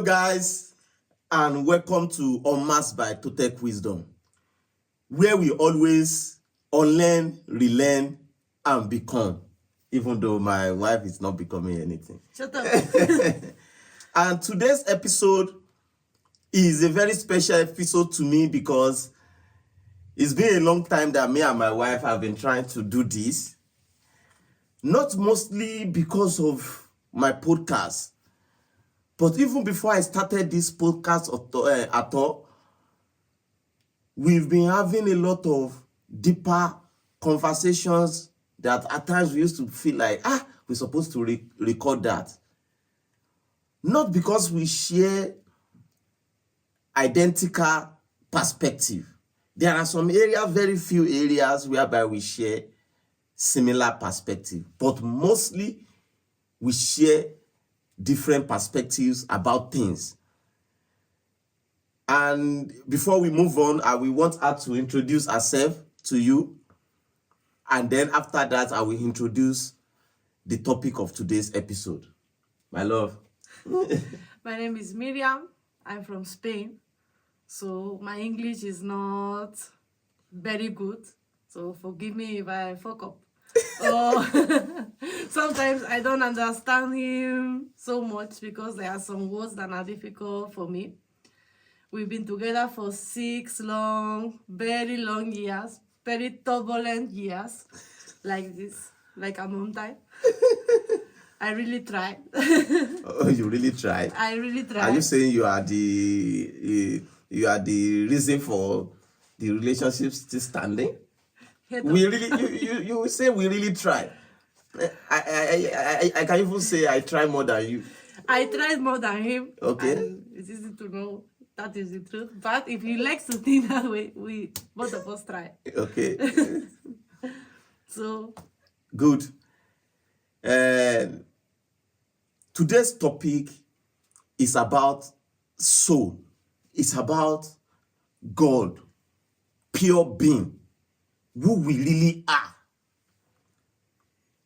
guys, and welcome to Unmasked by Toltec Wisdom, where we always unlearn, relearn, and become, even though my wife is not becoming anything. Shut up. And today's episode is a very special episode to me because it's been a long time that me and my wife have been trying to do this. Not mostly because of my podcast, but even before I started this podcast at all, we've been having a lot of deeper conversations that at times we used to feel like, we're supposed to record that. Not because we share identical perspective. There are some areas, very few areas whereby we share similar perspective, but mostly we share different perspectives about things. And before we move on, I will want her to introduce herself to you. And then after that, I will introduce the topic of today's episode. My love. My name is Miriam. I'm from Spain. So my English is not very good. So forgive me if I fuck up. Sometimes I don't understand him so much because there are some words that are difficult for me. We've been together for 6 very long years, very turbulent years, like this, like a mountain. I really tried. Oh, you really tried? I really tried. Are you saying you are the reason for the relationship still standing? We really, you say we really try. I can even say I try more than you. I tried more than him. Okay. And it's easy to know that is the truth. But if he likes to think that way, we both of us try. Okay. So good. Today's topic is about soul. It's about God, pure being, who we really are,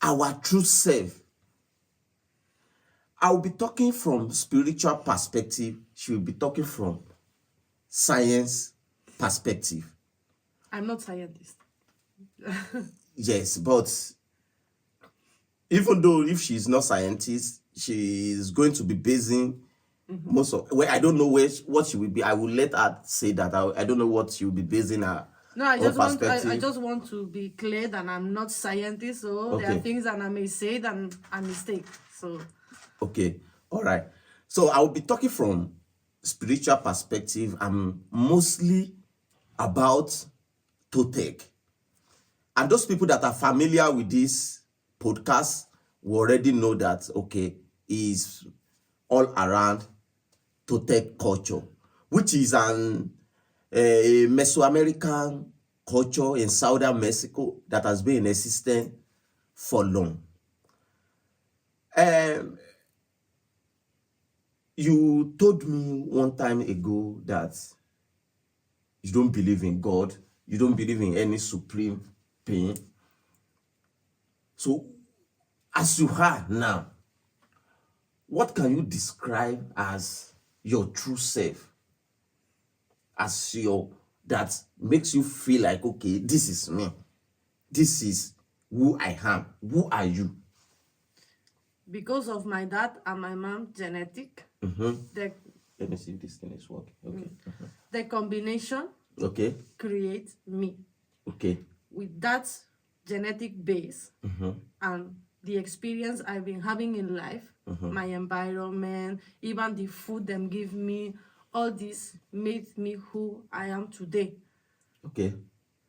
our true self. I will be talking from spiritual perspective. She will be talking from science perspective. I'm not scientist. Yes, but even though if she's not scientist, she is going to be basing most of. Well, I don't know what she will be. I will let her say that. I don't know what she will be basing her. No, I just want to be clear that I'm not scientist, so there are things that I may say that are mistake. So okay, all right. So I will be talking from spiritual perspective and mostly about Toltec. And those people that are familiar with this podcast will already know that is all around Toltec culture, which is a Mesoamerican culture in southern Mexico that has been in existence for long. You told me one time ago that you don't believe in God, you don't believe in any supreme being. So, as you are now, what can you describe as your true self? As that makes you feel like, okay, this is me. This is who I am. Who are you? because of my dad and my mom genetic, Let me see if this thing is working. Okay. the combination creates me. Okay. With that genetic base and the experience I've been having in life, my environment, even the food them give me, all this made me who I am today. Okay.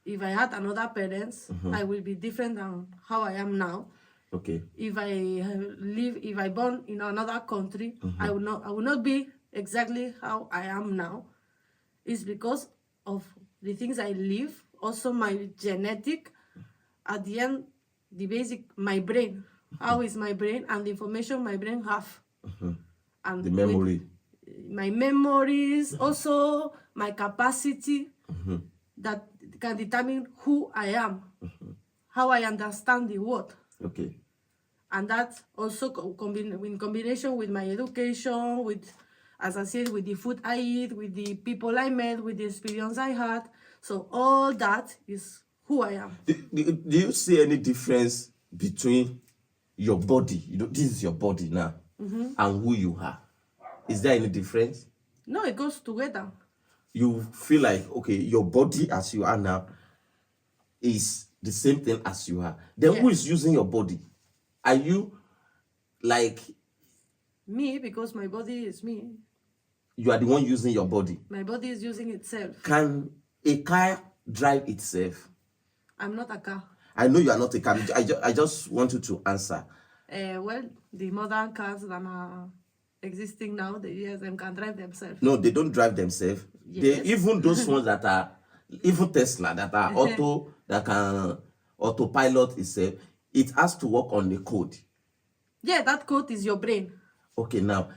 If I had another parents, I will be different than how I am now. Okay. If I born in another country, I will not be exactly how I am now. It's because of the things I live, also my genetic, at the end, the basic, my brain. How is my brain and the information my brain have. And the memory. My memories, also my capacity that can determine who I am, how I understand the world. Okay. And that also in combination with my education, with associated with the food I eat, with the people I met, with the experience I had. So all that is who I am. Do you see any difference between your body, this is your body now, and who you are? Is there any difference? No, it goes together. You feel like, okay, your body as you are now is the same thing as you are. Then who is using your body? Are you like... Me, because my body is me. You are the one using your body. My body is using itself. Can a car drive itself? I'm not a car. I know you are not a car. I just want you to answer. Well, the modern cars that are existing now, them can drive themselves. No, they don't drive themselves. Yes. Even those ones that are, even Tesla, that are that can autopilot itself, it has to work on the code. Yeah, that code is your brain. Okay, now,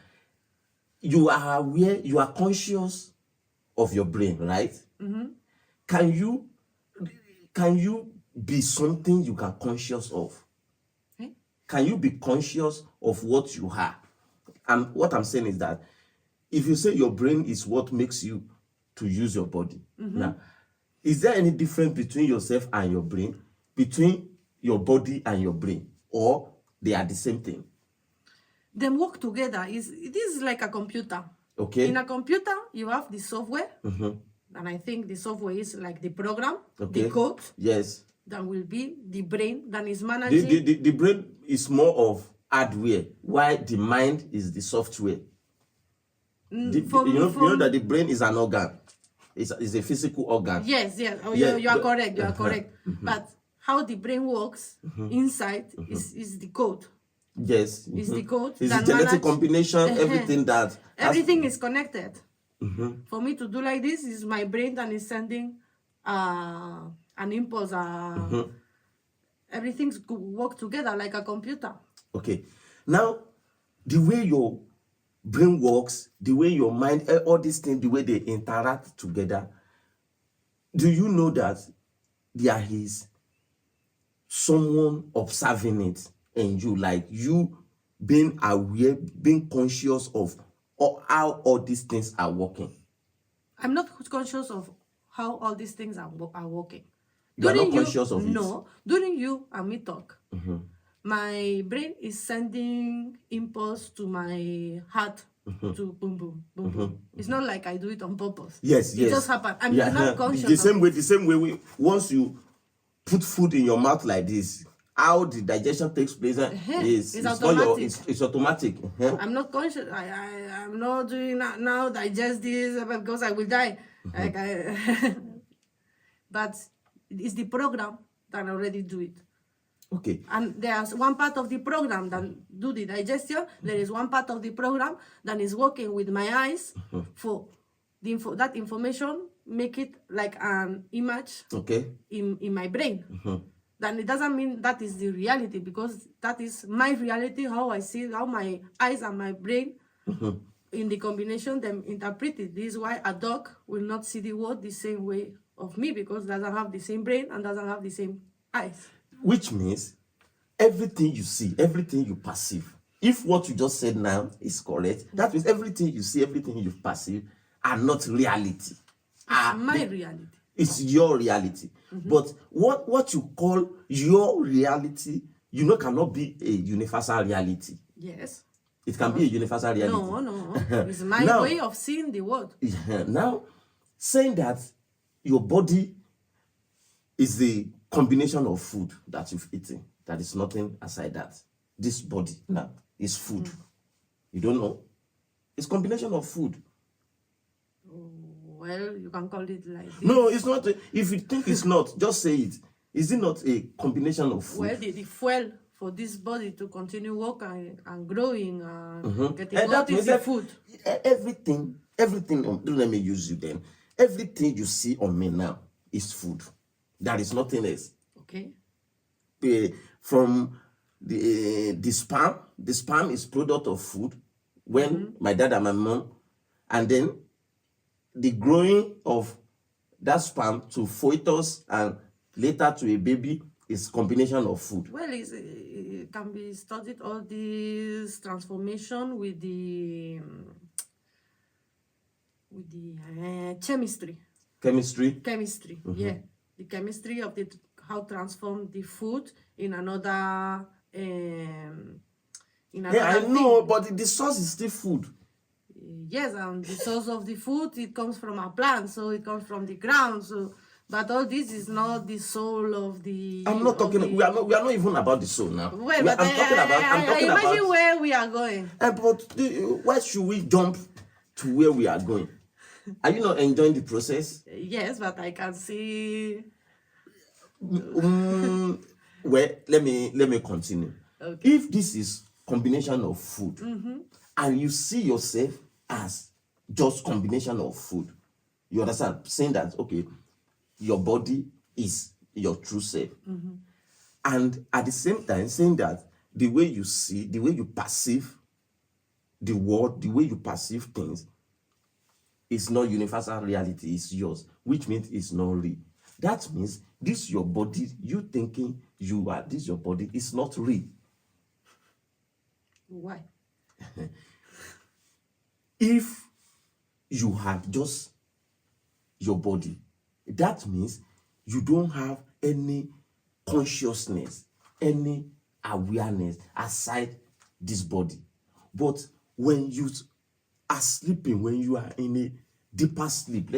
you are aware, you are conscious of your brain, right? Can you be something you can conscious of? Can you be conscious of what you are? And what I'm saying is that if you say your brain is what makes you to use your body, now, is there any difference between yourself and your brain, between your body and your brain, or they are the same thing? Them work together. It is like a computer. Okay. In a computer, you have the software, and I think the software is like the program, the code. Yes. That will be the brain that is managing. The brain is more of hardware, while the mind is the software. You know that the brain is an organ. It's a physical organ. Yes. Oh, yeah. You are correct. You are correct. But how the brain works inside is the code. Yes. Is the code. It's the genetic combination, everything that... Everything is connected. For me to do like this, is my brain that is sending an impulse. Everything's work together like a computer. Okay. Now, the way your brain works, the way your mind, all these things, the way they interact together, do you know that there is someone observing it in you, like you being aware, being conscious of how all these things are working? I'm not conscious of how all these things are working. You are not conscious of it? No. During you and me talk, my brain is sending impulse to my heart to boom, boom, boom, boom. It's not like I do it on purpose. Yes. It just happened. I'm not conscious. The same way, once you put food in your mouth like this, how the digestion takes place it's automatic. It's automatic. I'm not conscious. I'm not doing that now. Digest this because I will die. But it's the program that already do it. Okay. And there's one part of the program that do the digestion. There is one part of the program that is working with my eyes for that information, make it like an image in my brain. Then it doesn't mean that is the reality, because that is my reality, how I see, how my eyes and my brain in the combination them interpret it. This is why a dog will not see the world the same way of me, because it doesn't have the same brain and doesn't have the same eyes. Which means everything you see, everything you perceive, if what you just said now is correct, that means everything you see, everything you perceive are not reality. My reality. It's your reality. But what you call your reality, cannot be a universal reality. Yes. It can be a universal reality. No. It's my way of seeing the world. Now, saying that your body is the combination of food that you've eaten, that is nothing aside that. This body now is food. You don't know? It's combination of food. Well, you can call it like this. No, it's not. If you think it's not, just say it. Is it not a combination of food? Well, the fuel for this body to continue working and growing and getting what is the food. Everything, don't let me use you then. Everything you see on me now is food. There is nothing else. Okay. From the sperm is product of food when my dad and my mom, and then the growing of that sperm to fetus and later to a baby is combination of food. Well, it can be studied, all this transformation with the with the chemistry. Chemistry. Chemistry, yeah. The chemistry of how transform the food in another Yeah, I know, but the source is still food. Yes, and the source of the food, it comes from a plant, so it comes from the ground. So, but all this is not the soul of the. I'm not talking. We are not even about the soul now. Wait, but I'm talking about. I'm talking imagine about. where we are going. But why should we jump to where we are going? Are you not enjoying the process? Yes, but I can see. Well, let me continue. Okay. If this is combination of food, and you see yourself as just combination of food, you understand? Saying that okay, your body is your true self, and at the same time saying that the way you see, the way you perceive the world, the way you perceive things, is not universal reality, it's yours, which means it's not real. That means this your body, you thinking you are this your body, is not real. Why? If you have just your body, that means you don't have any consciousness, any awareness aside this body. But when you are sleeping, when you are in a deeper sleep,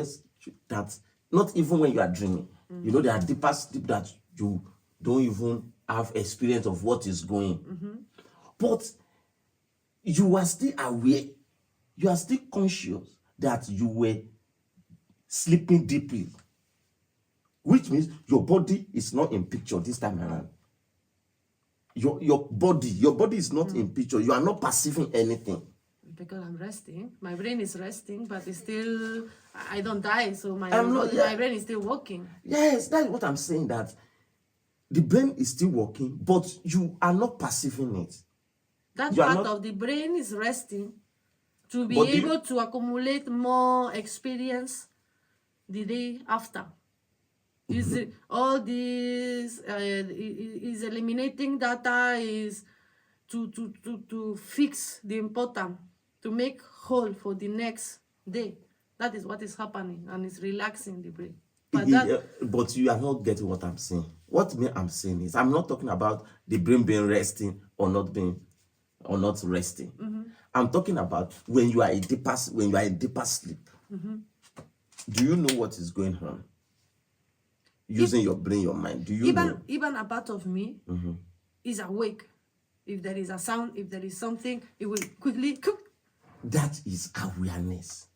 that not even when you are dreaming, you know, there are deeper sleep that you don't even have experience of what is going. But you are still aware, you are still conscious that you were sleeping deeply, which means your body is not in picture this time around. Your body is not in picture. You are not perceiving anything. Because I'm resting. My brain is resting, but it's still, I don't die, so my brain is still working. Yes, that's what I'm saying, that the brain is still working, but you are not perceiving it. That part of the brain is resting to be able to accumulate more experience the day after. All this is eliminating data, is to fix the important, to make whole for the next day. That is what is happening, and it's relaxing the brain. But you are not getting what I'm saying. What I'm saying is, I'm not talking about the brain being resting or not resting. I'm talking about when you are in deeper sleep. Do you know what is going on? Using your brain, your mind. Do you know? Even a part of me is awake. If there is a sound, if there is something, it will quickly cook. That is awareness.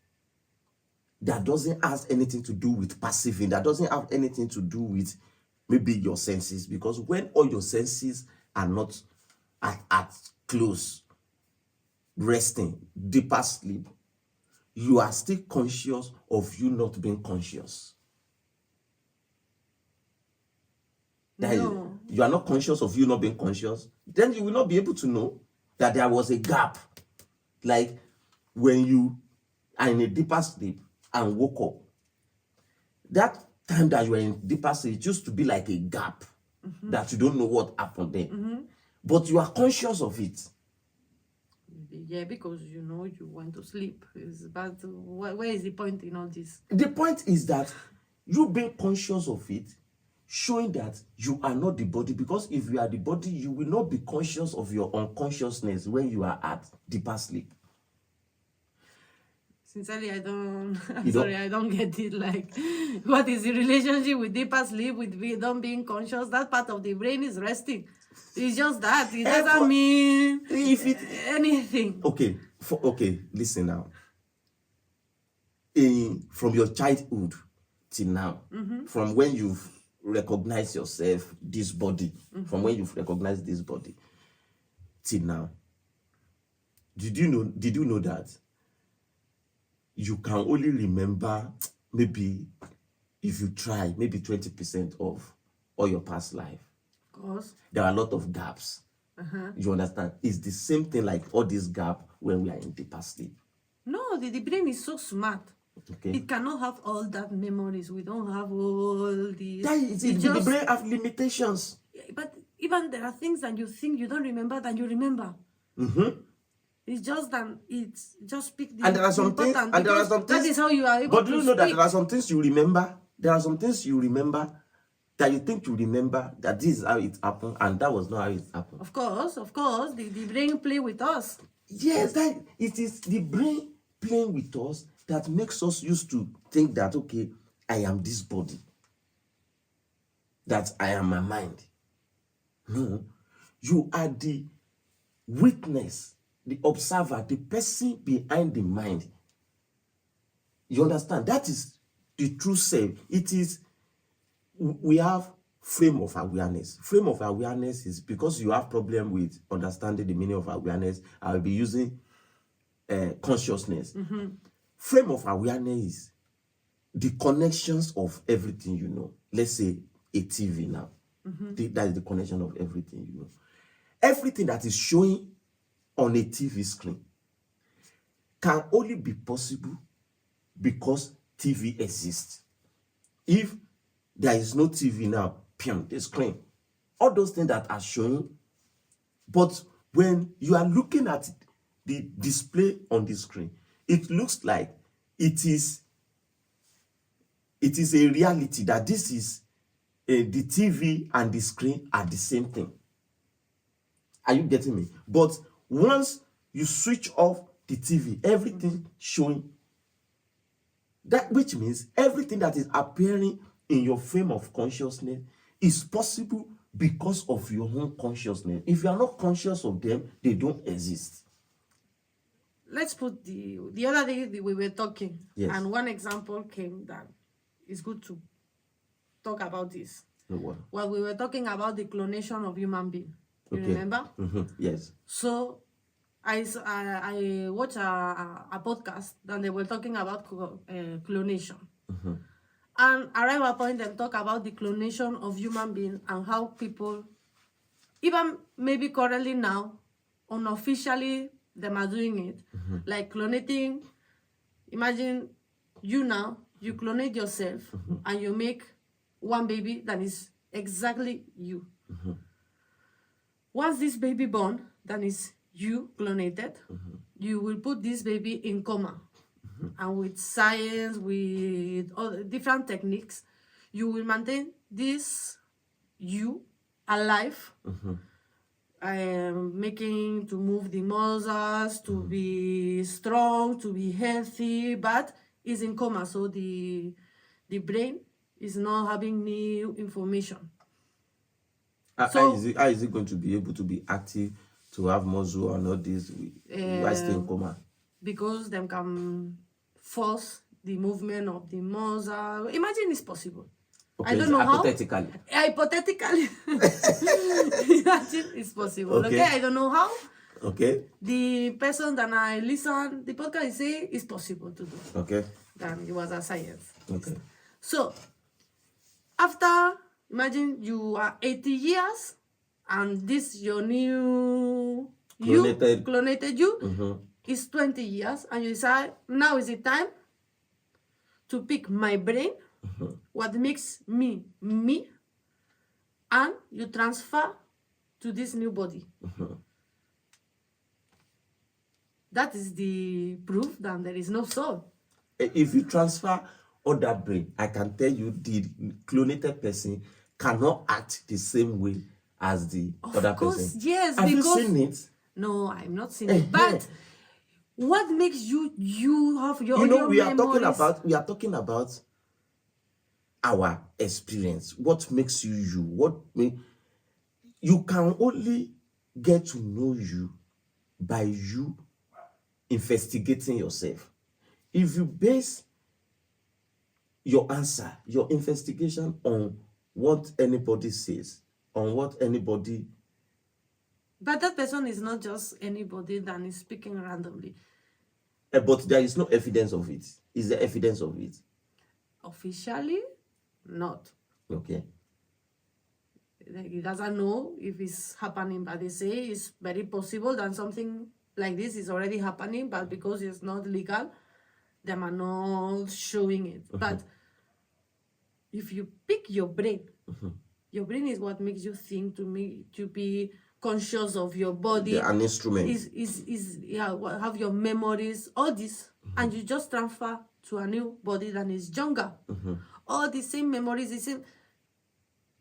That doesn't have anything to do with perceiving. That doesn't have anything to do with maybe your senses. Because when all your senses are not at close, resting, deeper sleep, you are still conscious of you not being conscious. No. You are not conscious of you not being conscious. Then you will not be able to know that there was a gap. Like when you are in a deeper sleep and woke up, that time that you were in deeper sleep, it used to be like a gap that you don't know what happened there. But you are conscious of it. Yeah, because you know you want to sleep. But where is the point in all this? The point is that you being conscious of it, showing that you are not the body, because if you are the body, you will not be conscious of your unconsciousness when you are at deeper sleep. Sincerely, I don't get it. Like, what is the relationship with deeper sleep, with don't being conscious? That part of the brain is resting. It's just that. It doesn't mean anything. Okay, listen now. From your childhood till now, from when you've recognized yourself, this body, from when you've recognized this body till now, did you know that you can only remember, maybe if you try, maybe 20% of all your past life? Of course. There are a lot of gaps. You understand? It's the same thing like all this gap when we are in deeper sleep. No, the brain is so smart. Okay. It cannot have all that memories. We don't have all these. The brain have limitations. But even there are things that you think you don't remember that you remember. It's just that it's just pick the And there are some things, important, and there are because some that things. is how you are able But do to you know that speak. there are some things you remember? There are some things you remember that you think you remember that this is how it happened, and that was not how it happened. Of course, the brain play with us. Yes, that it is the brain playing with us that makes us used to think that, okay, I am this body, that I am my mind. No, you are the witness, the observer, the person behind the mind. You understand? That is the true self. It is, we have frame of awareness. Frame of awareness is because you have problem with understanding the meaning of awareness. I'll be using consciousness. Frame of awareness is the connections of everything you know. Let's say a TV now. That is the connection of everything you know. Everything that is showing on a TV screen can only be possible because TV exists. If there is no TV now, the screen, all those things that are showing, but when you are looking at the display on the screen, it looks like it is a reality, that this is the TV and the screen are the same thing. Are you getting me? But once you switch off the TV, everything showing, that which means everything that is appearing in your frame of consciousness is possible because of your own consciousness. If you are not conscious of them, they don't exist. Let's put the other day we were talking, Yes. and one example came that is good to talk about this. No, what? Well, we were talking about the clonation of human being. You Okay. remember? Yes. So I watched a podcast and they were talking about clonation. And arrive a point and talk about the clonation of human being and how people, even maybe currently now, unofficially, them are doing it. Like clonating, imagine you now, you clonate yourself and you make one baby that is exactly you. Once this baby born, that is you clonated, you will put this baby in coma. And with science, with all different techniques, you will maintain this you alive, making to move the muscles, to be strong, to be healthy, but is in coma, so the brain is not having new information. How is it going to be able to be active, to have muscle and all this while staying in coma? Because them can force the movement of the muscle. Imagine it's possible. Okay, I don't know how. Hypothetically. Imagine it's possible. Okay, I don't know how. Okay. The person that I listen, the podcast say it's possible to do. Okay. Then it was a science. Okay. So after, imagine you are 80 years and this your new clonated you is 20 years, and you decide now is the time to pick my brain, what makes me me, and you transfer to this new body. That is the proof that there is no soul. If you transfer all that brain, I can tell you the clonated person cannot act the same way as the other person. Of course, yes. Have you seen it? No, I'm not seeing it. But what makes you have your we are memories? talking about our experience. What makes you you? You can only get to know you by you investigating yourself. If you base your answer, your investigation on what anybody says, on what anybody... But that person is not just anybody that is speaking randomly. But there is no evidence of it. Is there evidence of it? Officially, not. Okay. He doesn't know if it's happening, but they say it's very possible that something like this is already happening, but because it's not legal, they are not showing it. But if you pick your brain is what makes you think, to be conscious of your body. An instrument. Have your memories, all this, and you just transfer to a new body that is younger. All the same memories, the same,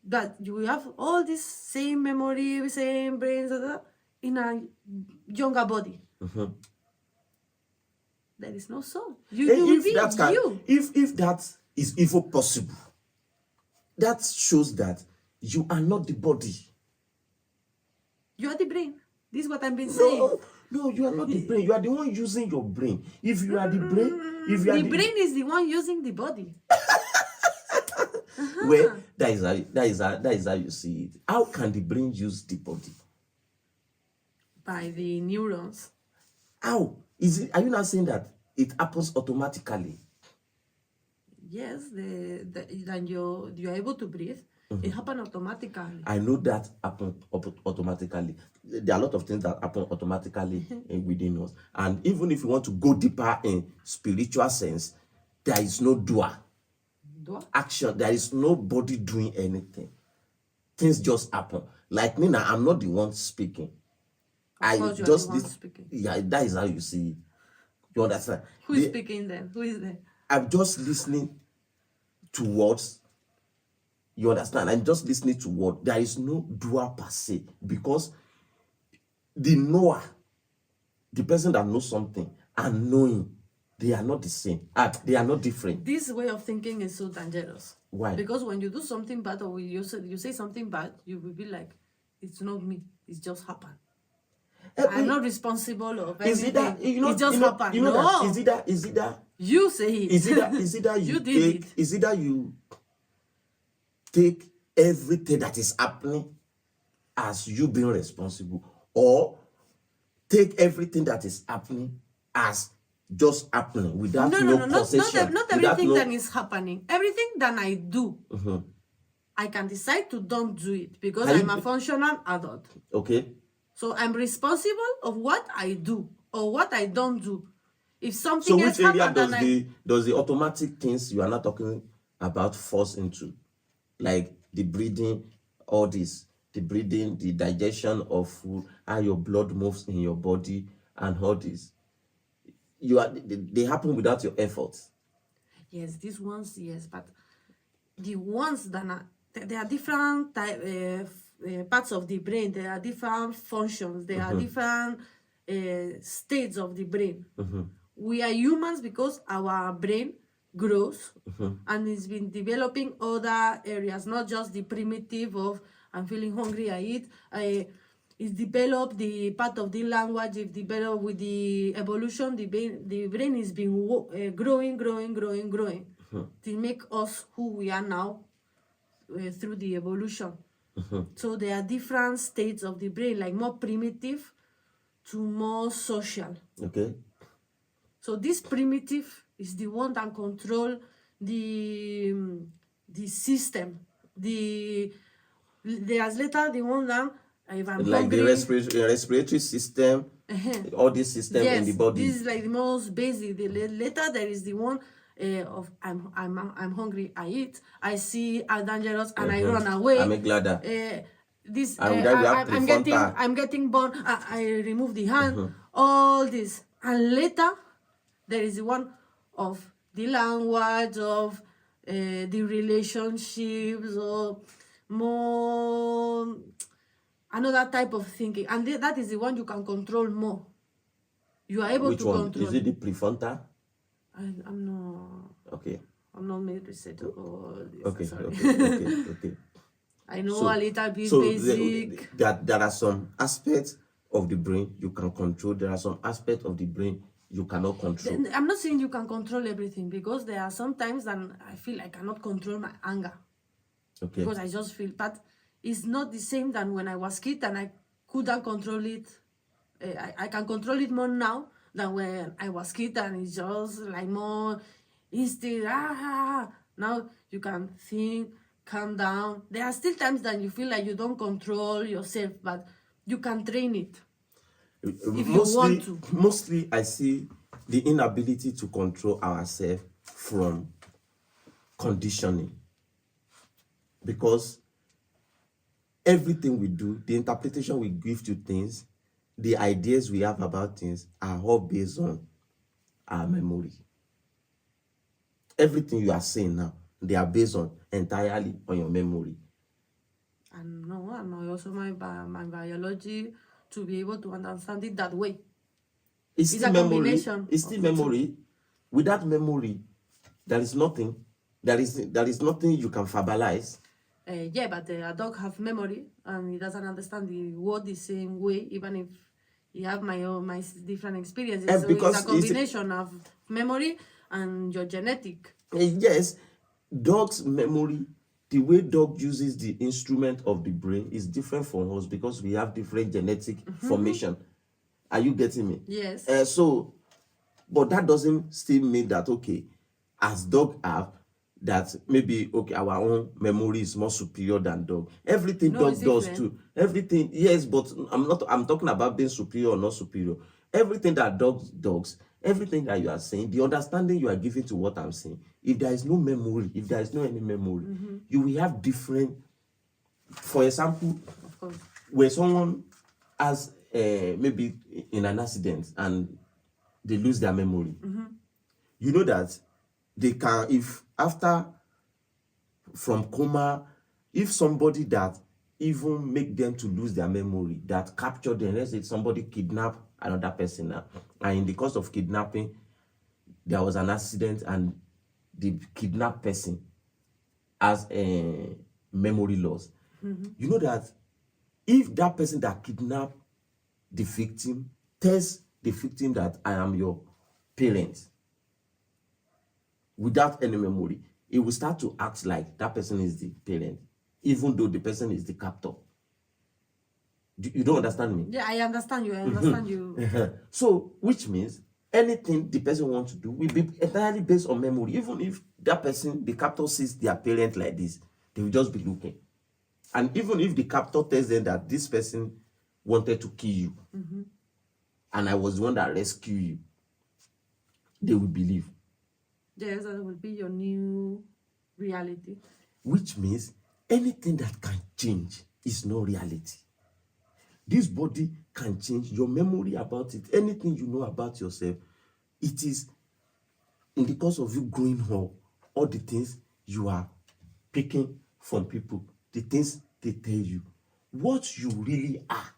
that you will have all this same memory, same brains, in a younger body. There is no soul. You will be you. If that is even possible, that shows that you are not the body. You are the brain. This is what I've been saying. No, you are not the brain. You are the one using your brain. If you are the brain, if you are the brain is the one using the body. Well, that is how you see it. How can the brain use the body? By the neurons. How is it? Are you not saying that it happens automatically? Yes, then you are able to breathe. It happens automatically. I know that happens automatically. There are a lot of things that happen automatically within us. And even if you want to go deeper in spiritual sense, there is no doer. Action. There is nobody doing anything. Things just happen. Like me now, I'm not the one speaking. Speaking. Yeah, that is how you see it. You understand? Who is speaking then? Who is there? I'm just listening to words. You understand? I'm just listening to words. There is no doer per se, because the knower, the person that knows something, and knowing, they are not the same. They are not different. This way of thinking is so dangerous. Why? Because when you do something bad, or you say something bad, you will be like, it's not me. It's just happened. I'm not responsible of anything. Is it that it just happened? You know no. That, is it that you say it? Is it that you did it? Is it that you take everything that is happening as you being responsible, or take everything that is happening as just happening without possession? Not everything that is happening. Everything that I do, I can decide to don't do it because I'm a functional adult. Okay. So I'm responsible of what I do or what I don't do. If something so else which area happens, does the automatic things you are not talking about force into, like the breathing, all this, the breathing, the digestion of food, how your blood moves in your body, and all this, they happen without your efforts. Yes, these ones, yes, but the ones that there are different parts of the brain. There are different functions. There are different states of the brain. We are humans because our brain grows and it's been developing other areas, not just the primitive of I'm feeling hungry, I eat. It's developed the part of the language. It's developed with the evolution. The brain is been growing to make us who we are now through the evolution. So there are different states of the brain, like more primitive to more social. Okay. So this primitive is the one that control the system. There's later the one that if I'm like hungry, the respiratory system, all this system in the body. This is like the most basic. Later there is the one of I'm hungry, I eat, I see are dangerous and I run away. I'm glad that I'm getting born, I remove the hand, all this. And later there is the one of the language, of the relationships, or more another type of thinking, and that is the one you can control more. You are able Which to one? control. Is it the prefrontal? I'm not. Okay. I'm not made research about this. Okay. Sorry. Okay. I know a little bit so basic. There are some aspects of the brain you can control. There are some aspects of the brain you cannot control. I'm not saying you can control everything, because there are some times that I feel I cannot control my anger. Okay. Because I just feel, but it's not the same than when I was kid and I couldn't control it. I can control it more now than when I was kid, and it's just like more instinct. Now you can think, calm down. There are still times that you feel like you don't control yourself, but you can train it if you want to. Mostly, I see the inability to control ourselves from conditioning, because everything we do, the interpretation we give to things, the ideas we have about things are all based on our memory. Everything you are saying now, they are based on entirely on your memory. And no, and also my biology to be able to understand it that way. It's It's still a memory. combination It's of still the two. memory. Without memory, there is nothing. There is nothing you can verbalize. Yeah, but a dog have memory and he doesn't understand the word the same way, even if you have my different experiences. So Because it's a combination of memory and your genetic. Yes, dog's memory, the way dog uses the instrument of the brain is different from us because we have different genetic formation. Are you getting me? Yes. But that doesn't still mean that, okay, as dog have, that maybe, okay, our own memory is more superior than dog. Everything No, dog it's does different. too. Everything, yes, but I'm talking about being superior or not superior. Everything that dogs, everything that you are saying, the understanding you are giving to what I'm saying, if there is no memory, if there is no any memory, you will have different, for example, Of course. when someone has maybe in an accident and they lose their memory, you know that they can, if after from coma, if somebody that even make them to lose their memory, that capture them, let's say somebody kidnap another person now, and in the course of kidnapping there was an accident and the kidnapped person has a memory loss. You know that if that person that kidnapped the victim tells the victim that I am your parent without any memory, it will start to act like that person is the parent, even though the person is the captor. You don't understand me? Yeah, I understand you. I understand you. So, which means anything the person wants to do will be entirely based on memory. Even if that person, the captor, sees their parent like this, they will just be looking. And even if the captor tells them that this person wanted to kill you, and I was the one that rescued you, they will believe. Yes, that will be your new reality. Which means anything that can change is not reality. This body can change. Your memory about it, anything you know about yourself, it is in the course of you growing up, all the things you are picking from people, the things they tell you, what you really are,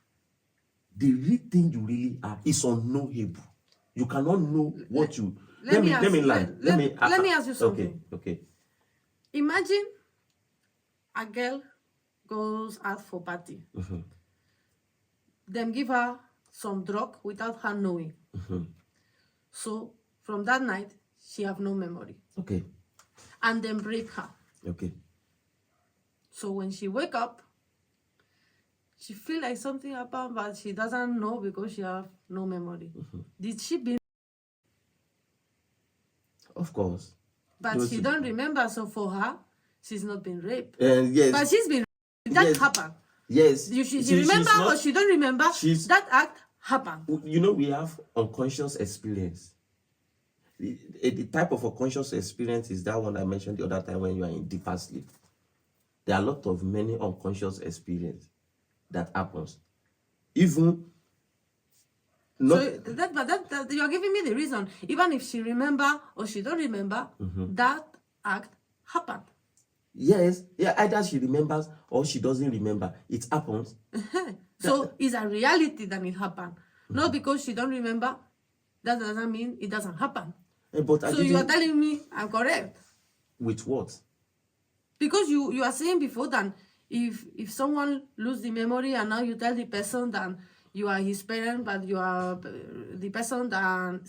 the real thing you really are is unknowable. You cannot know what you. Let me land. Let me ask you something. Okay. Imagine a girl goes out for party. Them give her some drug without her knowing. So from that night, she have no memory. Okay. And then rape her. Okay. So when she wake up, she feel like something happened, but she doesn't know because she have no memory. Did she be? Of course. But she don't remember. So for her, she's not been raped. Yes. But she's been raped. That happened. Yes. She remember or she don't remember? That act happened. You know, we have unconscious experience. The type of unconscious experience is that one I mentioned the other time when you are in deeper sleep. There are a lot of many unconscious experience that happens. Even not, so that you are giving me the reason. Even if she remember or she don't remember, that act happened. Yes, yeah, either she remembers or she doesn't remember. It happens. So it's a reality that it happened. Not because she don't remember, that doesn't mean it doesn't happen. But so you are telling me I'm correct. With what? Because you are saying before that if someone lose the memory and now you tell the person that you are his parent, but you are the person that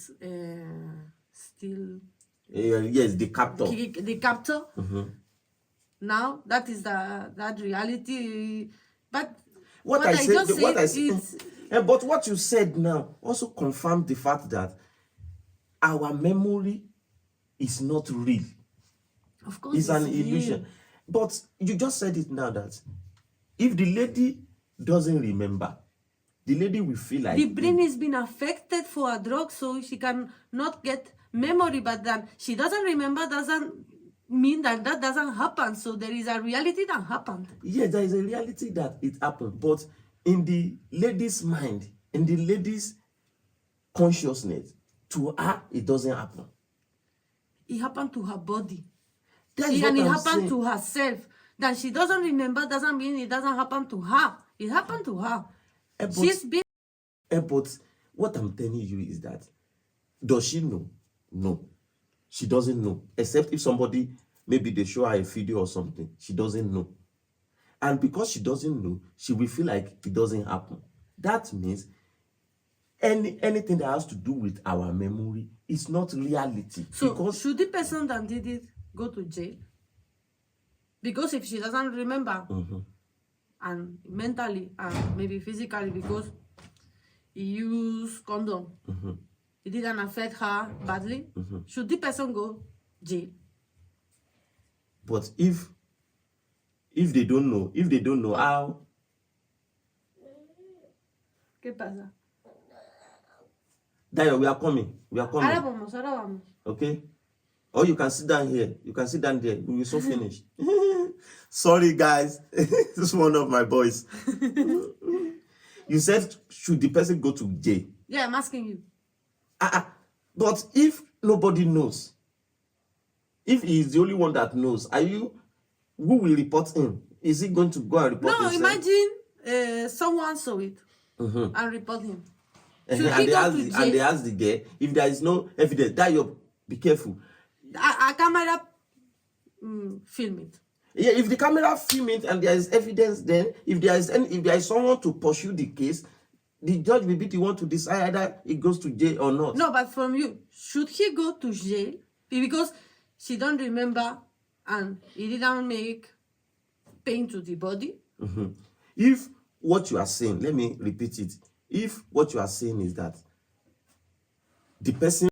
still yes, the captor. The captor. Now that is that reality. But what I said, but what you said now also confirmed the fact that our memory is not real. Of course, it's an illusion. Real. But you just said it now that if the lady doesn't remember, the lady will feel like the brain is being affected for a drug, so she can not get memory. But then she doesn't remember, doesn't mean that that doesn't happen. So there is a reality that happened. Yes, there is a reality that it happened, but in the lady's mind, in the lady's consciousness, to her, it doesn't happen. It happened to her body. That's And what it I'm happened saying. to herself. That she doesn't remember doesn't mean it doesn't happen to her. It happened to her. But, She's been. but what I'm telling you is that, does she know? No. She doesn't know. Except if somebody, maybe they show her a video or something. She doesn't know. And because she doesn't know, she will feel like it doesn't happen. That means anything that has to do with our memory is not reality. So because should the person that did it go to jail? Because if she doesn't remember, and mentally and maybe physically, because he used condom, it didn't affect her badly, should the person go jail? But if they don't know how. ¿Qué pasa? Dayo, we are coming. Ahora vamos. Okay? Or you can sit down here. You can sit down there. We will so finish. Sorry, guys. This is one of my boys. You said, should the person go to jail? Yeah, I'm asking you. But if nobody knows, if he is the only one that knows, who will report him? Is he going to go and report No, himself? imagine someone saw it and report him. Should And he they go ask to and they jail? ask the girl, if there is no evidence, Dayo, be careful. A camera film it. Yeah, if the camera film it and there is evidence, then if there is someone to pursue the case, the judge will be the one to decide either it goes to jail or not. No, but from you, should he go to jail? Because she don't remember and he didn't make pain to the body. If what you are saying, let me repeat it. If what you are saying is that the person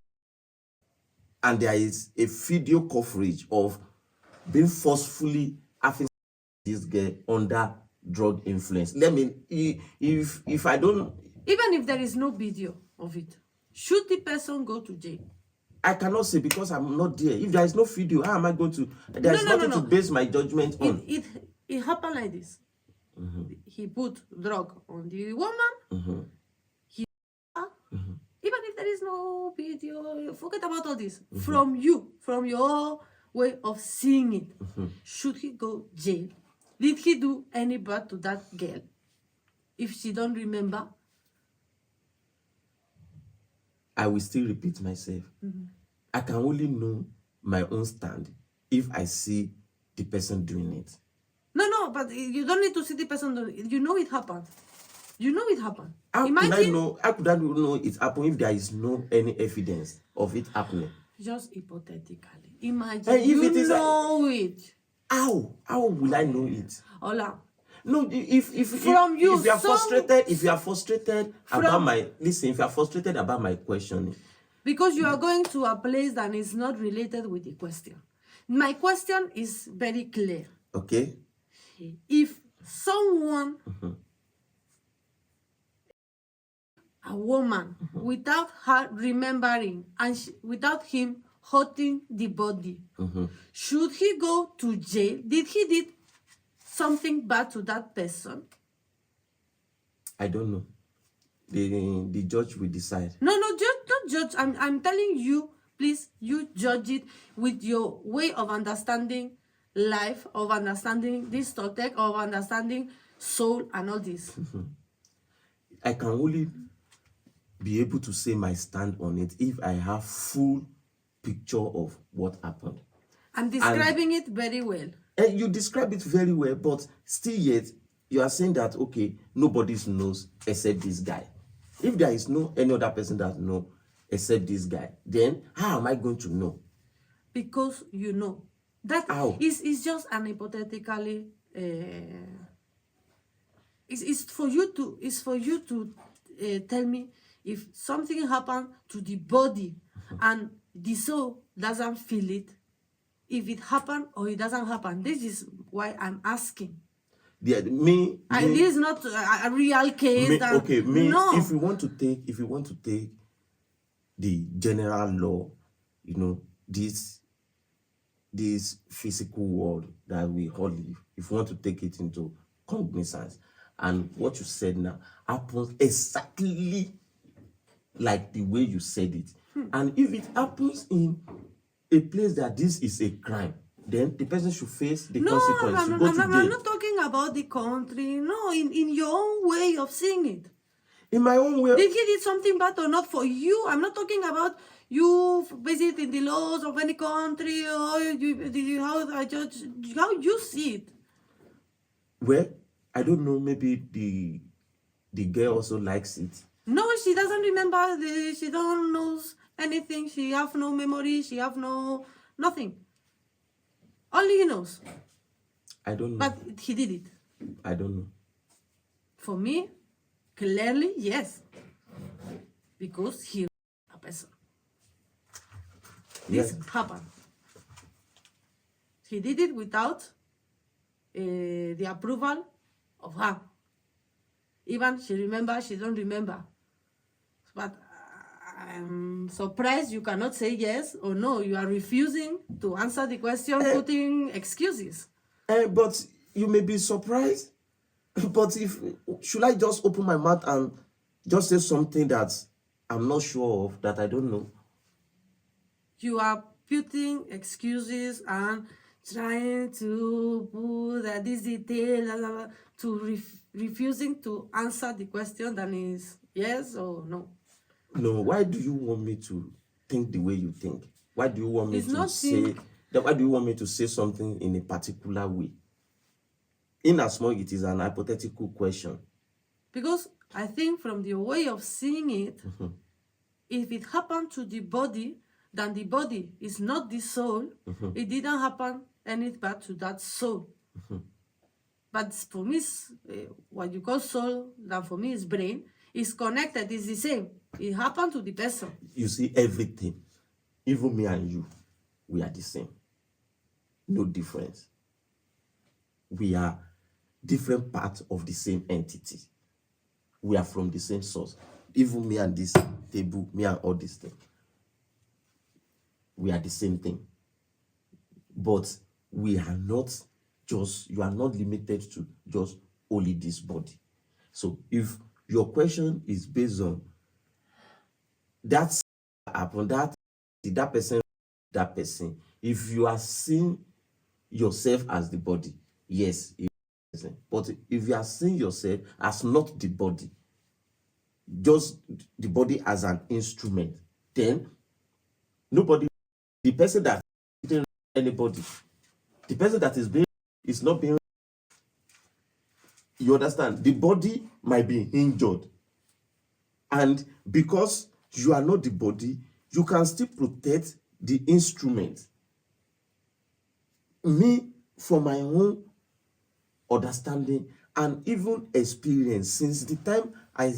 and there is a video coverage of being forcefully having this girl under drug influence. Let me, if I don't, Even if there is no video of it, should the person go to jail? I cannot say because I'm not there. If there is no video, how am I going to? There's nothing to base my judgment on. It happened like this. He put drug on the woman. Even if there is no video, forget about all this. From your way of seeing it, should he go jail? Did he do any bad to that girl? If she don't remember, I will still repeat myself. I can only know my own stand if I see the person doing it. No, but you don't need to see the person doing it. You know it happened. You know it happened. How Imagine, could I know it happened if there is no any evidence of it happening? just hypothetically, imagine And if you it is know it. How will I know it? Ola, No, if From you, if you are some- frustrated, if you are frustrated about From- my if you are frustrated about my questioning, because you are going to a place that is not related with the question. My question is very clear. okay? If someone, a woman, without her remembering and without him hurting the body, should he go to jail? Did he did something bad to that person? I don't know. The judge will decide. No, just don't judge. I'm telling you, please, you judge it with your way of understanding life, of understanding this Toltec, of understanding soul and all this. I can only be able to say my stand on it if I have full picture of what happened. I'm describing it very well. And you describe it very well, but still yet, you are saying that, okay, nobody knows except this guy. If there is no any other person that knows except this guy, then how am I going to know? Because you know. That How? is just an hypothetically... it's for you to tell me if something happened to the body and the soul doesn't feel it, if it happened or it doesn't happen. This is why I'm asking. This is not a real case. No. If we want to take the general law, this this physical world that we all live, if we want to take it into cognizance, and what you said now happens exactly like the way you said it. And if it happens in a place that this is a crime, then the person should face the consequence. I'm not talking about the country. No, in your own way of seeing it. In my own way. Did he did something bad or not for you? I'm not talking about you visiting the laws of any country or how you see it. Well, I don't know. Maybe the girl also likes it. No, she doesn't remember. She don't knows anything. She have no memory. She have nothing. Only he knows. I don't know. But he did it. I don't know. For me, clearly, yes. Because he a person. This happened. He did it without the approval of her. Even she remembers, she don't remember. But I'm surprised you cannot say yes or no. You are refusing to answer the question, putting excuses. But you may be surprised. But should I just open my mouth and just say something that I'm not sure of, that I don't know? You are putting excuses and trying to put this detail to refusing to answer the question that is yes or no. No, why do you want me to think the way you think? Why do you want me to say that? Why do you want me to say something in a particular way? In as much it is an hypothetical question. Because I think from the way of seeing it, if it happened to the body, then the body is not the soul. It didn't happen anything bad to that soul. But for me, what you call soul, that for me is brain, is connected, is the same. It happened to the person. You see, everything, even me and you, we are the same. No difference. We are different parts of the same entity. We are from the same source. Even me and this table, me and all these things, we are the same thing. But we are not just, you are not limited to just only this body. So if your question is based on that happened, that person, if you are seeing yourself as the body, yes, it is. But if you are seeing yourself as not the body, just the body as an instrument, then nobody, the person that didn't anybody, the person that is not being, you understand, the body might be injured, and because you are not the body, you can still protect the instrument. Me, from my own understanding and even experience, since the time I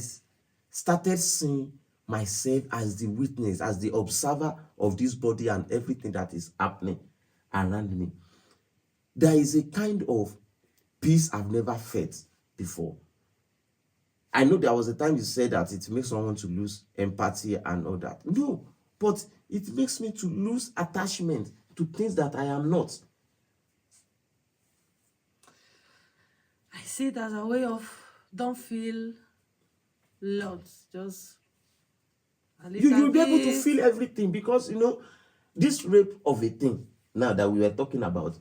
started seeing myself as the witness, as the observer of this body and everything that is happening around me, there is a kind of peace I've never felt before. I know there was a time you said that it makes someone to lose empathy and all that. No, but it makes me to lose attachment to things that I am not. I see it as a way of don't feel lost, just a little You'll be able to bit. feel everything, because this rape of a thing now that we were talking about,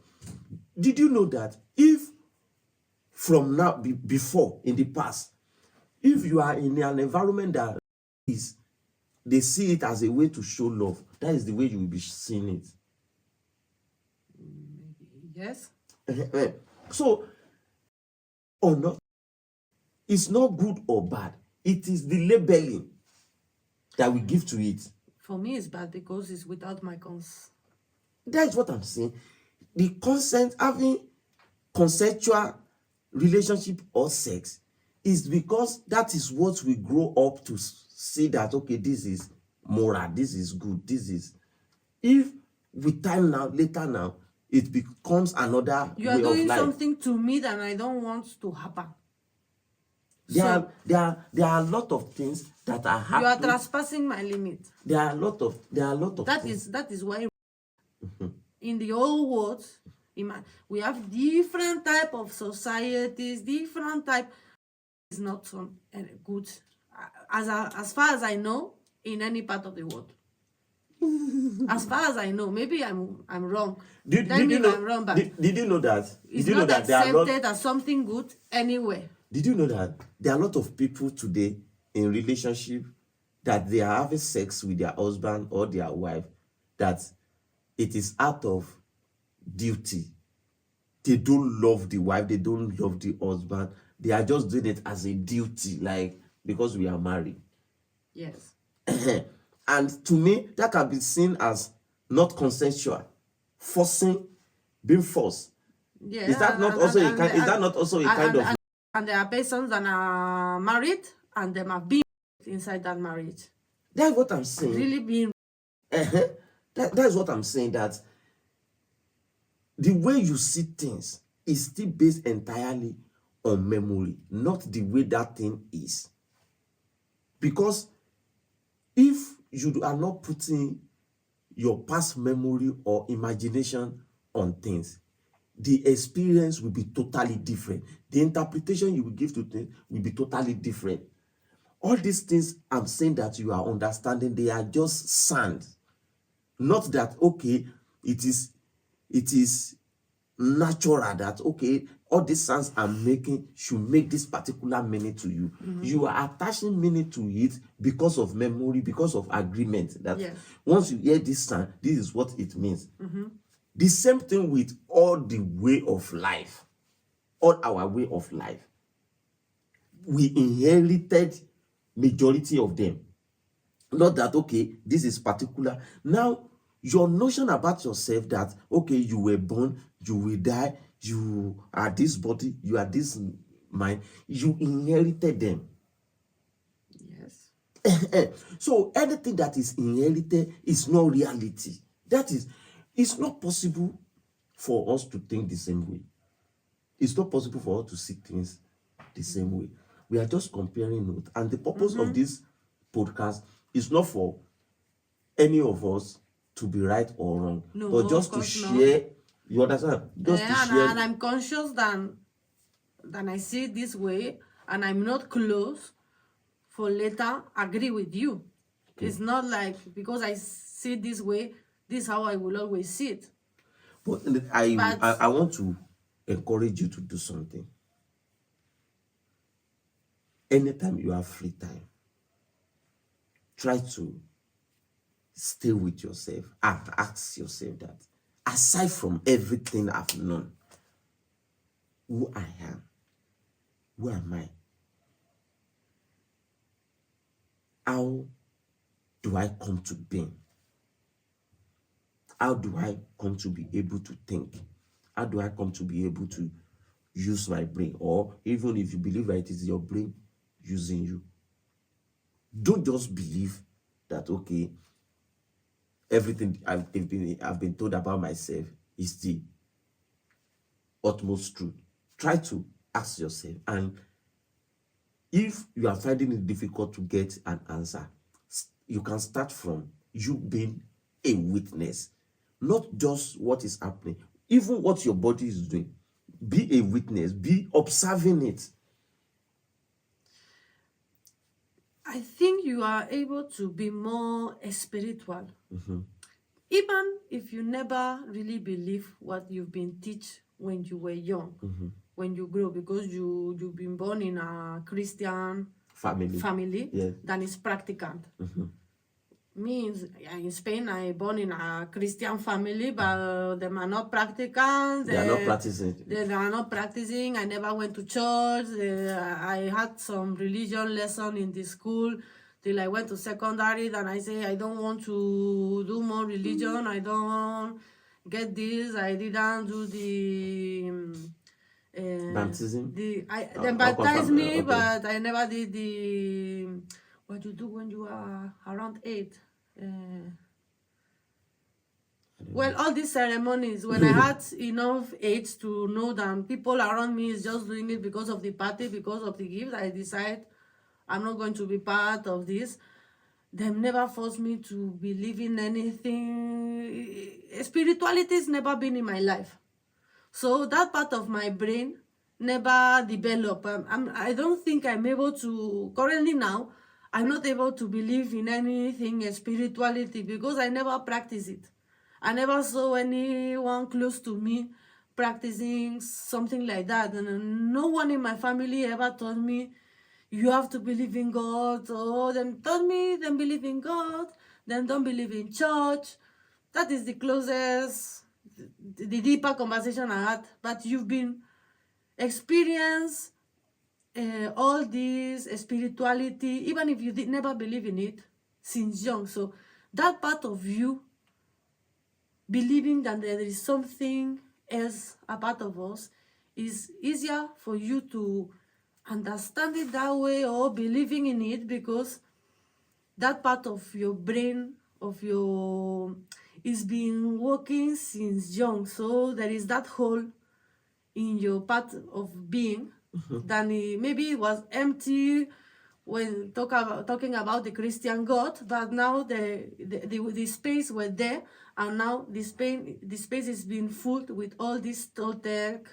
did you know that if from now, before, in the past, if you are in an environment that is, they see it as a way to show love, that is the way you will be seeing it. Yes. So, or not, it's not good or bad. It is the labeling that we give to it. For me, it's bad because it's without my consent. That's what I'm saying. The consent, having consensual relationship or sex, is because that is what we grow up to see, that okay, this is moral, this is good, this is. If with time now, later now, it becomes another You are way doing of life. something to me that I don't want to happen. There are a lot of things that are happening. You are trespassing my limit. There are a lot of That things. is why in the old world, we have different type of societies, different type. Is not good, as far as I know, in any part of the world. As far as I know, maybe I'm wrong. Tell me if I'm wrong, but did you know that? it's Did you know not that there are accepted as something good anywhere. Did you know that there are a lot of people today in relationship that they are having sex with their husband or their wife, that it is out of duty. They don't love the wife, they don't love the husband. They are just doing it as a duty, like because we are married. Yes. And to me, that can be seen as not consensual, forcing, being forced. Yeah. Is that not also a kind? Is that not also a kind of? And there are persons that are married and them have been inside that marriage. That's what I'm saying. Really being. That's what I'm saying. That the way you see things is still based entirely on memory, not the way that thing is. Because if you are not putting your past memory or imagination on things, the experience will be totally different. The interpretation you will give to things will be totally different. All these things I'm saying that you are understanding, they are just sand. Not that, okay, it is natural that, okay, all these sounds I'm making should make this particular meaning to you. You are attaching meaning to it because of memory, because of agreement, that once you hear this sound, this is what it means. The same thing with all the way of life, all our way of life. We inherited majority of them. Not that, okay, this is particular. Now, your notion about yourself that, okay, you were born, you will die, you are this body, you are this mind, you inherited them. Yes. So anything that is inherited is not reality. That is, it's not possible for us to think the same way. It's not possible for us to see things the same way. We are just comparing notes. And the purpose of this podcast is not for any of us to be right or wrong, but just to share. You understand? Just to share. And I'm conscious that I see it this way, and I'm not close for later agree with you. Okay. It's not like because I see it this way, this is how I will always see it. But I want to encourage you to do something. Anytime you have free time, try to stay with yourself and ask yourself that, aside from everything I've known, who I am, who am I? How do I come to being? How do I come to be able to think? How do I come to be able to use my brain? Or even if you believe that it is your brain using you, don't just believe that, okay, everything I've been told about myself is the utmost truth. Try to ask yourself, and if you are finding it difficult to get an answer, you can start from you being a witness, not just what is happening, even what your body is doing. Be a witness, be observing it. I think you are able to be more spiritual. Even if you never really believe what you've been taught when you were young, when you grow, because you've been born in a Christian family that is practicant. Means in Spain, I born in a Christian family, but they are not practicant. They are not practicing. They are not practicing. I never went to church. I had some religion lesson in the school till I went to secondary. Then I say I don't want to do more religion. I don't get this. I didn't do the baptism. They baptized me, but I never did the what you do when you are around 8. Well, all these ceremonies, when I had enough age to know that people around me is just doing it because of the party, because of the gift, I decide I'm not going to be part of this. They never forced me to believe in anything. Spirituality's never been in my life. So that part of my brain never developed. I don't think I'm able to, currently now, I'm not able to believe in anything spirituality because I never practice it. I never saw anyone close to me practicing something like that. And no one in my family ever told me, you have to believe in God. Or them told me, then believe in God, then don't believe in church. That is the closest, the deeper conversation I had. But you've been experienced all this spirituality, even if you did never believe in it since young. So that part of you believing that there is something else a part of us is easier for you to understand it that way or believing in it because that part of your brain of your is been working since young. So there is that hole in your part of being that maybe it was empty when talking about the Christian God, but now the space was there, and now the space is being filled with all this Toltec.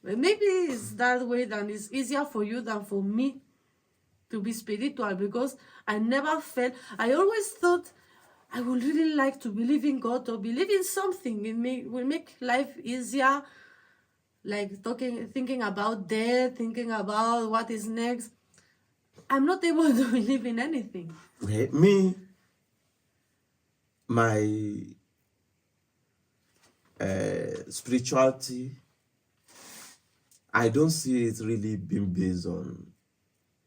Maybe it's that way, that it's easier for you than for me to be spiritual because I never felt. I always thought I would really like to believe in God or believe in something. It will make life easier. Like thinking about death, thinking about what is next. I'm not able to believe in anything. Okay, me, my spirituality, I don't see it really being based on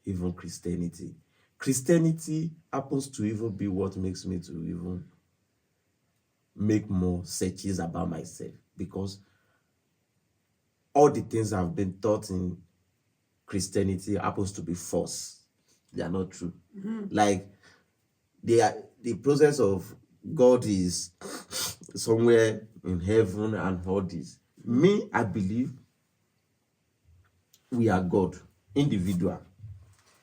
even Christianity. Christianity happens to even be what makes me to even make more searches about myself, because all the things I've been taught in Christianity happens to be false. They are not true. Like the process of God is somewhere in heaven and all this. Me, I believe we are God, individual.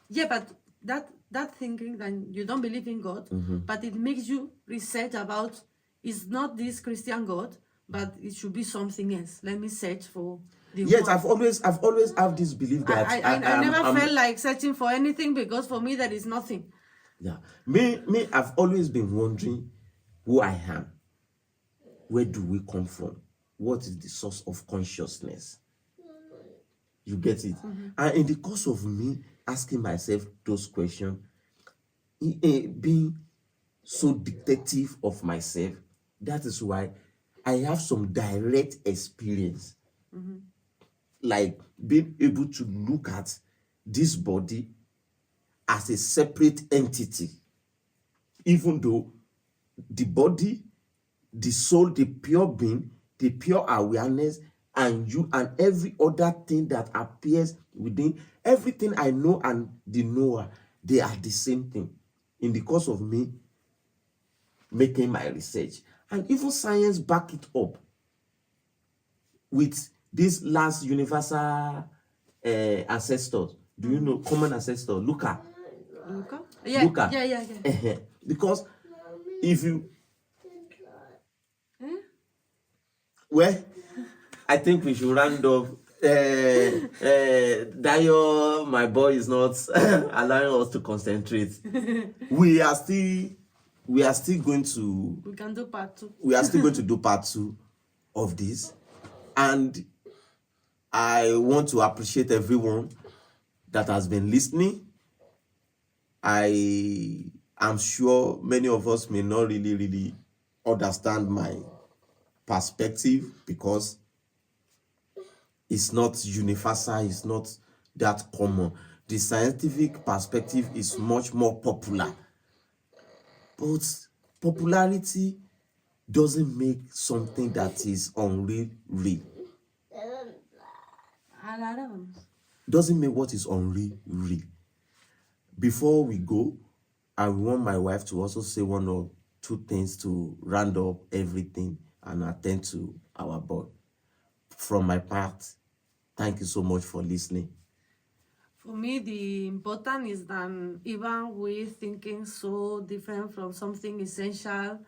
Yeah, but that thinking that you don't believe in God, but it makes you research about, it's not this Christian God, but it should be something else. Let me search for the Yes, one. I've always have this belief that I never felt like searching for anything because for me there is nothing. Yeah, me, I've always been wondering who I am. Where do we come from? What is the source of consciousness? You get it? And in the course of me asking myself those questions, being so dictative of myself, that is why I have some direct experience. Like being able to look at this body as a separate entity, even though the body, the soul, the pure being, the pure awareness, and you and every other thing that appears within, everything I know and the knower, they are the same thing. In the course of me making my research, and even science back it up with this last universal ancestors. Do you know common ancestor? Luca. Luca? Yeah, Luca. yeah. Because if you well, I think we should round up. Dayo, my boy, is not allowing us to concentrate. We are still going to. We can do part 2. We are still going to do part 2 of this, and I want to appreciate everyone that has been listening. I am sure many of us may not really understand my perspective because it's not universal, it's not that common. The scientific perspective is much more popular. But popularity doesn't make something that is unreal real. Doesn't make what is unreal real. Before we go, I want my wife to also say 1 or 2 things to round up everything and attend to our board. From my part, thank you so much for listening. For me, the important is that even we thinking so different from something essential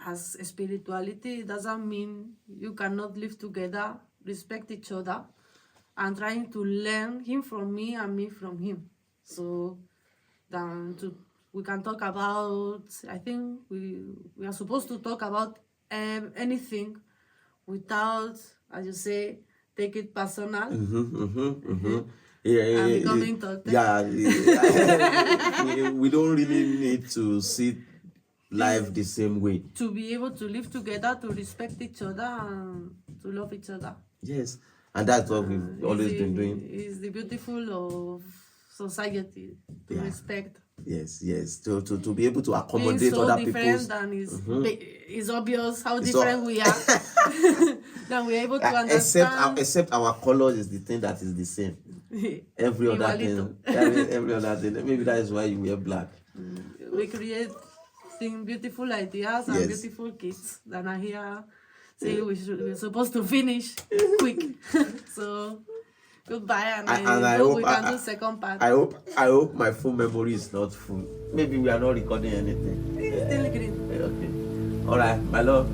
as spirituality, it doesn't mean you cannot live together, respect each other, and trying to learn him from me and me from him. So then we can talk about, I think we are supposed to talk about anything without, as you say, take it personal. Yeah, And becoming Toltec. we don't really need to see life the same way. To be able to live together, to respect each other, and to love each other. Yes, and that's what we've always been doing. It's the beautiful of society, to respect. Yes, to be able to Being accommodate so other different people's. than is obvious how different we are. That we're able to understand. Except our color is the thing that is the same. Every other thing, every other thing. Maybe that is why you wear black. We create beautiful ideas and beautiful kids that are here. Say we're supposed to finish quick. So goodbye, and I hope we can do second part. I hope my full memory is not full. Maybe we are not recording anything. Still green. Okay. All right, my love.